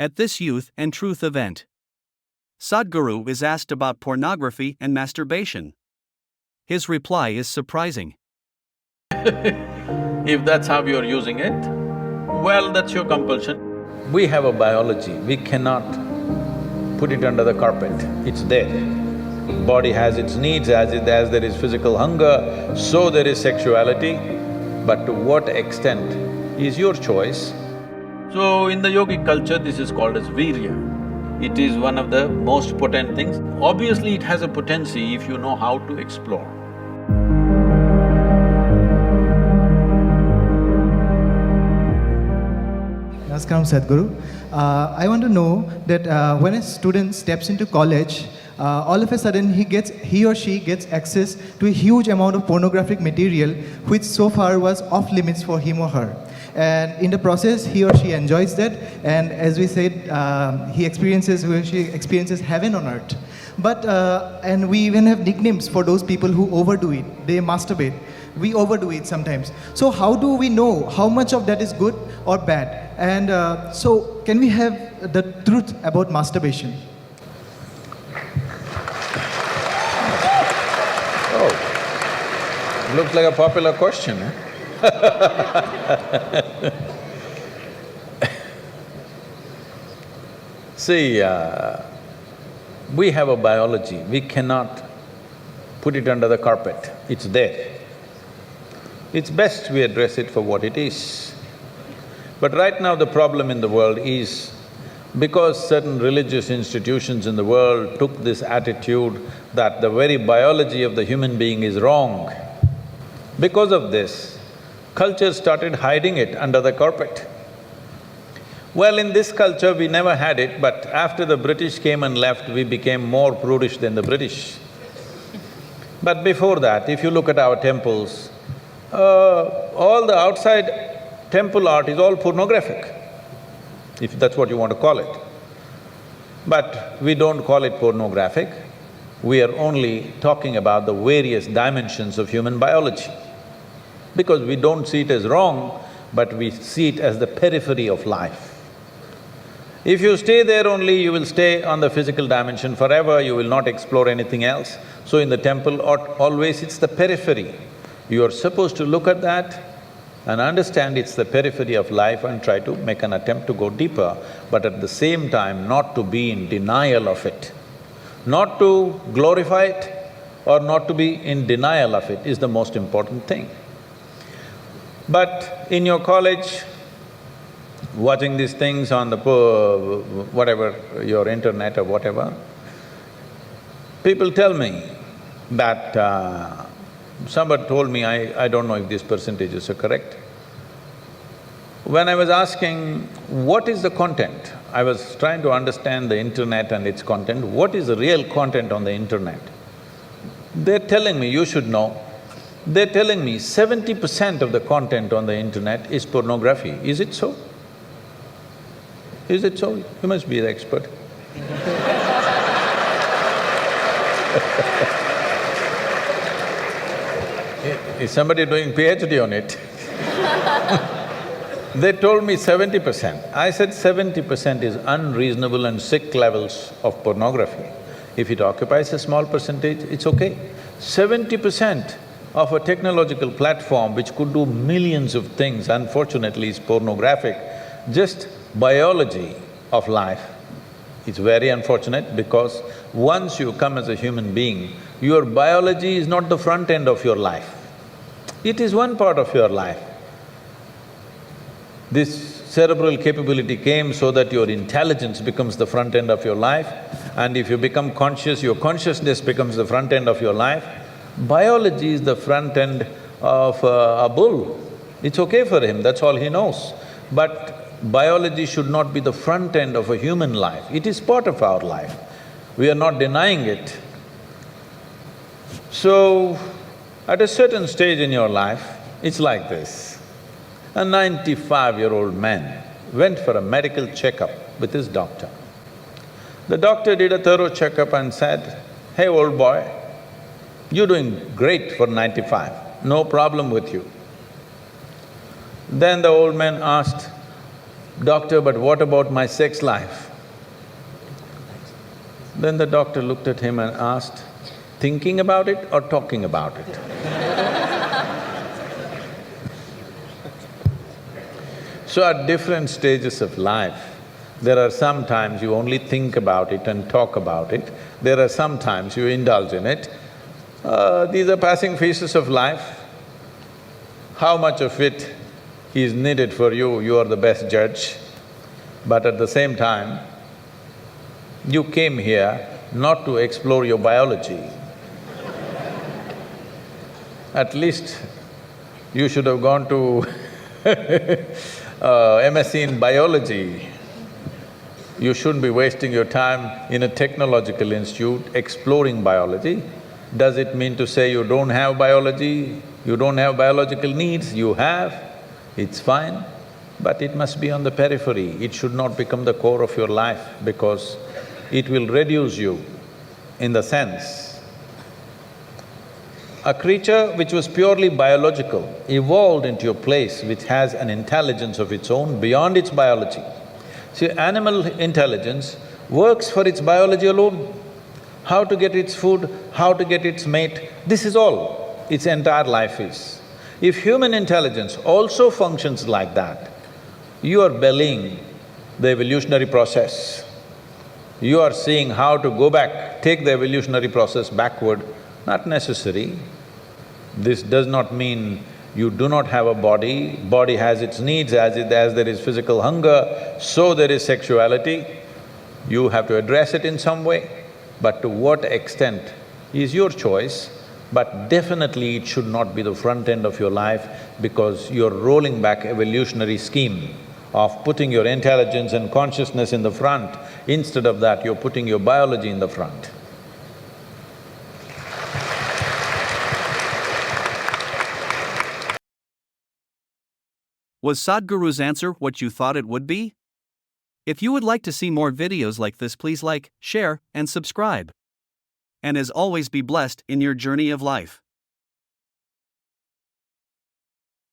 At this youth and truth event, Sadhguru is asked about pornography and masturbation. His reply is surprising. If that's how you're using it, well, that's your compulsion. We have a biology, we cannot put it under the carpet, it's there. Body has its needs, as there is physical hunger, so there is sexuality, but to what extent is your choice. So in the yogic culture, this is called as virya. It is one of the most potent things. Obviously, it has a potency if you know how to explore. Namaskaram, Sadhguru. I want to know that when a student steps into college, all of a sudden he or she gets access to a huge amount of pornographic material which so far was off limits for him or her. And in the process, he or she enjoys that, and as we said, he or she experiences heaven on earth. But, and we even have nicknames for those people who overdo it. They masturbate. We overdo it sometimes. So how do we know how much of that is good or bad? And so can we have the truth about masturbation? Oh, looks like a popular question, eh? See, we have a biology, we cannot put it under the carpet, it's there. It's best we address it for what it is. But right now the problem in the world is because certain religious institutions in the world took this attitude that the very biology of the human being is wrong. Because of this, culture started hiding it under the carpet. Well, in this culture we never had it, but after the British came and left, we became more prudish than the British. But before that, if you look at our temples, all the outside temple art is all pornographic, if that's what you want to call it. But we don't call it pornographic, we are only talking about the various dimensions of human biology. Because we don't see it as wrong, but we see it as the periphery of life. If you stay there only, you will stay on the physical dimension forever, you will not explore anything else. So in the temple, always it's the periphery. You are supposed to look at that and understand it's the periphery of life and try to make an attempt to go deeper, but at the same time not to be in denial of it. Not to glorify it or not to be in denial of it is the most important thing. But in your college, watching these things on the whatever, your internet or whatever, people tell me that somebody told me, I don't know if these percentages are correct. When I was asking, what is the content? I was trying to understand the internet and its content. What is the real content on the internet? They're telling me, you should know, they're telling me 70% of the content on the internet is pornography. Is it so? Is it so? You must be the expert. Is somebody doing PhD on it? They told me 70%. I said 70% is unreasonable and sick levels of pornography. If it occupies a small percentage, it's okay. 70% of a technological platform which could do millions of things, unfortunately is pornographic. Just biology of life. It's very unfortunate because once you come as a human being, your biology is not the front end of your life. It is one part of your life. This cerebral capability came so that your intelligence becomes the front end of your life, and if you become conscious, your consciousness becomes the front end of your life. Biology is the front end of a bull. It's okay for him, that's all he knows. But biology should not be the front end of a human life, it is part of our life. We are not denying it. So, at a certain stage in your life, it's like this. A 95-year-old man went for a medical checkup with his doctor. The doctor did a thorough checkup and said, "Hey, old boy, you're doing great for 95, no problem with you." Then the old man asked, "Doctor, but what about my sex life?" Then the doctor looked at him and asked, "Thinking about it or talking about it?" So at different stages of life, there are some times you only think about it and talk about it, there are some times you indulge in it. These are passing phases of life. How much of it is needed for you, you are the best judge. But at the same time, you came here not to explore your biology. At least you should have gone to MSc in biology. You shouldn't be wasting your time in a technological institute exploring biology. Does it mean to say you don't have biology, you don't have biological needs? You have, it's fine, but it must be on the periphery. It should not become the core of your life because it will reduce you in the sense a creature which was purely biological evolved into a place which has an intelligence of its own beyond its biology. See, animal intelligence works for its biology alone. How to get its food, how to get its mate, this is all its entire life is. If human intelligence also functions like that, you are bellying the evolutionary process. You are seeing how to go back, take the evolutionary process backward, not necessary. This does not mean you do not have a body, body has its needs, as there is physical hunger, so there is sexuality. You have to address it in some way, but to what extent is your choice, but definitely it should not be the front end of your life because you're rolling back evolutionary scheme of putting your intelligence and consciousness in the front. Instead of that, you're putting your biology in the front. Was Sadhguru's answer what you thought it would be? If you would like to see more videos like this, please like, share, and subscribe. And as always, be blessed in your journey of life.